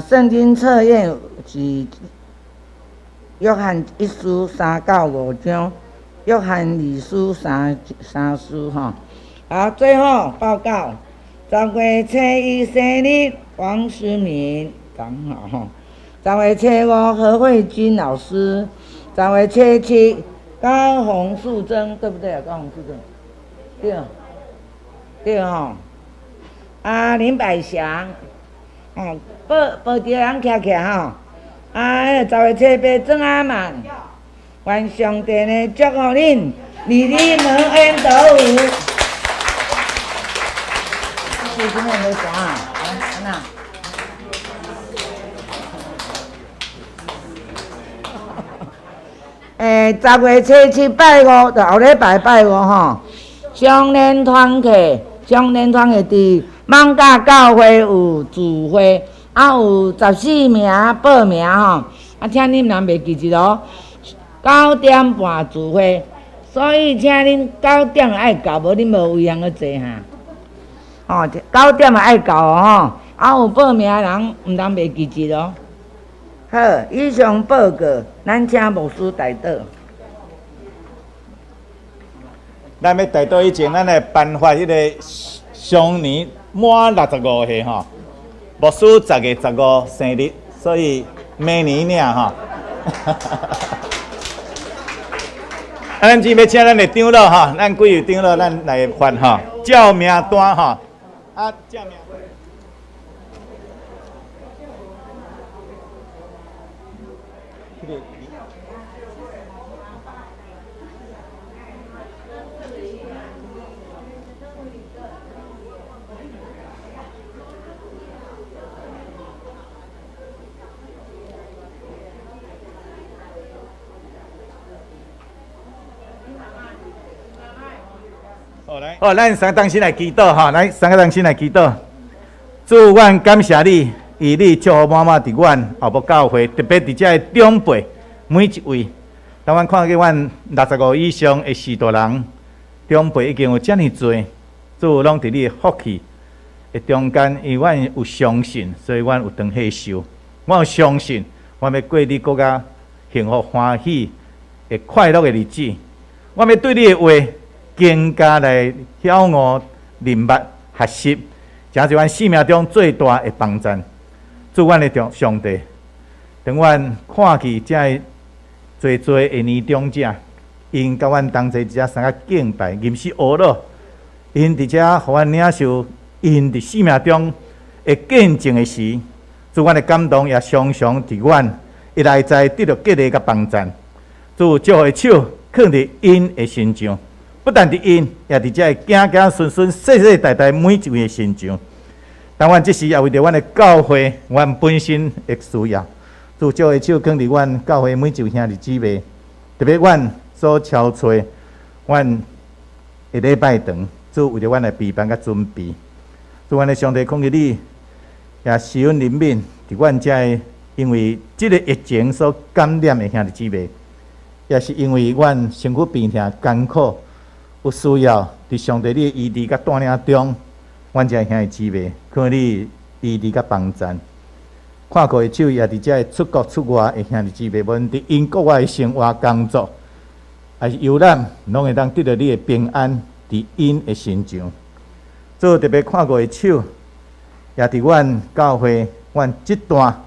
圣经测验是约翰1书3到5章，约翰2书3书吼。最后报告，10月初1生日王思敏刚好吼，10月初5何慧君老师，10月初7高洪素贞，对不对啊？高洪素贞，对。对吼，林百祥，报着人徛徛吼，10月初8庄阿曼，愿上帝呢祝福恁，日日蒙恩得福。是今天没啥啊？安那？10月初7拜5，就后礼拜拜5吼。少年团契伫艋舺教会有聚会，有14名报名吼，请恁若袂记住咯，9点半聚会，所以请恁9点爱到，无恁无位通去坐哈。9点爱到吼，有报名人毋通袂记住咯。好，以上报告，咱请牧师带导。咱要带到以前，咱来颁发迄个上年满65岁吼，牧师10月15生日，所以明年领吼。咱只要请咱的长老吼，咱几位长老咱来发吼，照名单吼，照名。好，咱三个同心来祈祷哈，来三个同心来祈祷。主，阮感谢你，以你祝福满满伫阮后母教会，特别伫遮的长辈每一位。当阮看见阮65以上的许多人，长辈已经有遮尔多，主拢伫你的福气的中间，因为阮有相信，所以阮有长岁寿。阮有相信，阮要过你更加幸福欢喜的快乐的日子。阮要对你的话更加来晓悟、明白、学习，成是阮生命中最大的帮助。祝阮的上帝，当阮看去这最的年长者，因甲阮同齐遮三个敬拜，吟诗学乐，因伫遮互阮领受因伫生命中会见证的时，祝阮的感动也常常伫阮一内在得到激励甲帮助。祝祝福的手放伫因的身上，不但伫因，也伫遮行行顺顺、世世代代每一位的身上。但阮即时也为着阮的教会，阮本身的需要，祝祝福的手放伫阮教会每一位兄弟姊妹，特别阮所敲找阮的礼拜堂，祝为着阮的备办甲准备。祝阮的上帝控制你，也施恩怜悯伫阮遮的，因为即个疫情所感染的兄弟姊妹，也是因为阮身躯病痛艰苦，有需要伫上帝你的医治甲带领中，阮遮兄弟姊妹，看你医治甲帮助。看过的手也伫遮出国出外的兄弟姊妹，无论伫因国外的生活工作，还是游览，拢会当得到你的平安伫因的身上。做特别看过的手，也伫阮教会，阮即段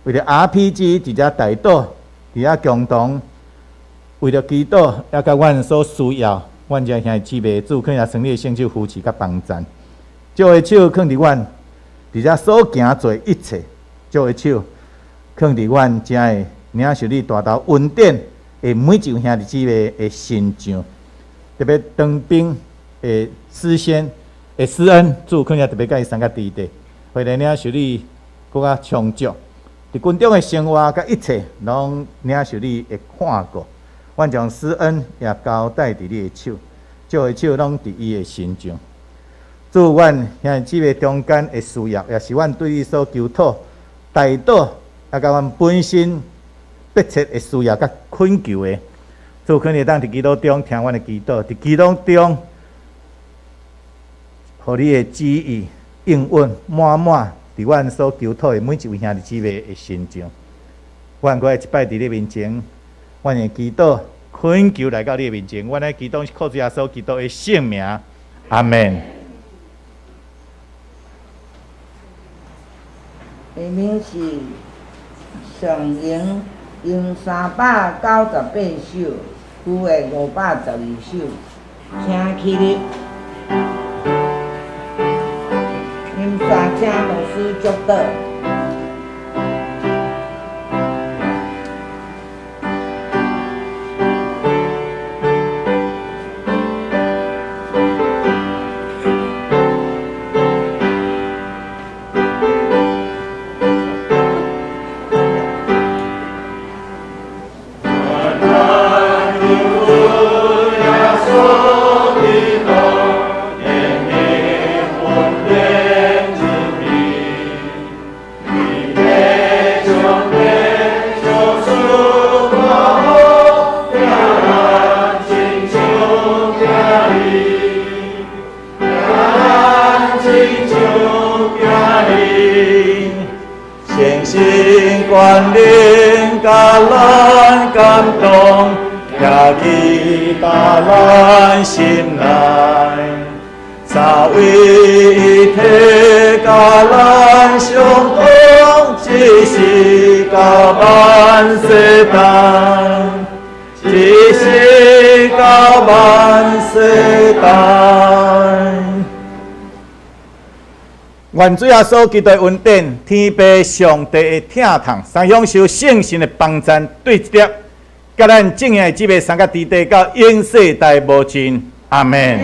为了 RPG 伫遮带导，伫遮共同为了祈祷，也甲阮所需要，阮遮兄弟姊妹主肯也成立圣手扶持甲帮助。祝的手放伫阮伫遮所行做一切，祝的手放伫阮遮的领受你大道恩典的每一位兄弟姊妹的身上，特别当兵的师先。会施恩，主肯定特别甲伊三个弟弟，为了领受你更较充足，伫军中的生活甲一切，拢领受你会看顾。阮将施恩也交代伫你的手，祝的手拢伫伊的身上。主，阮兄弟姊妹中间的需要，也是阮对你所求讨、带导，也甲阮本身迫切的需要甲恳求的。主，肯定当伫基督中听阮的祈祷，伫基督中。互你的旨意应允满满伫阮所求讨的每一位兄弟姊妹的身上，阮过来一摆伫你面前，阮的祈祷恳求来到你的面前，阮的祈祷是靠主耶稣基督的圣名，阿门。下面是上营用398首，副的512首，请起立。因三请老师祝祷。愿灵甲咱感动，也记在咱心内。三位一体甲咱相通，只是到万世代，只是到万世代。愿主耶稣基督的恩典、天父上帝的疼痛、三享受圣神的帮助，对一粒，甲咱正言的姊妹三个弟弟到永世代无尽。阿门。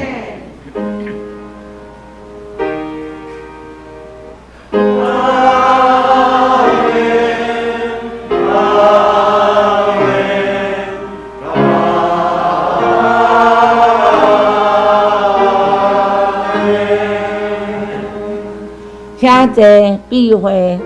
请坐，闭会。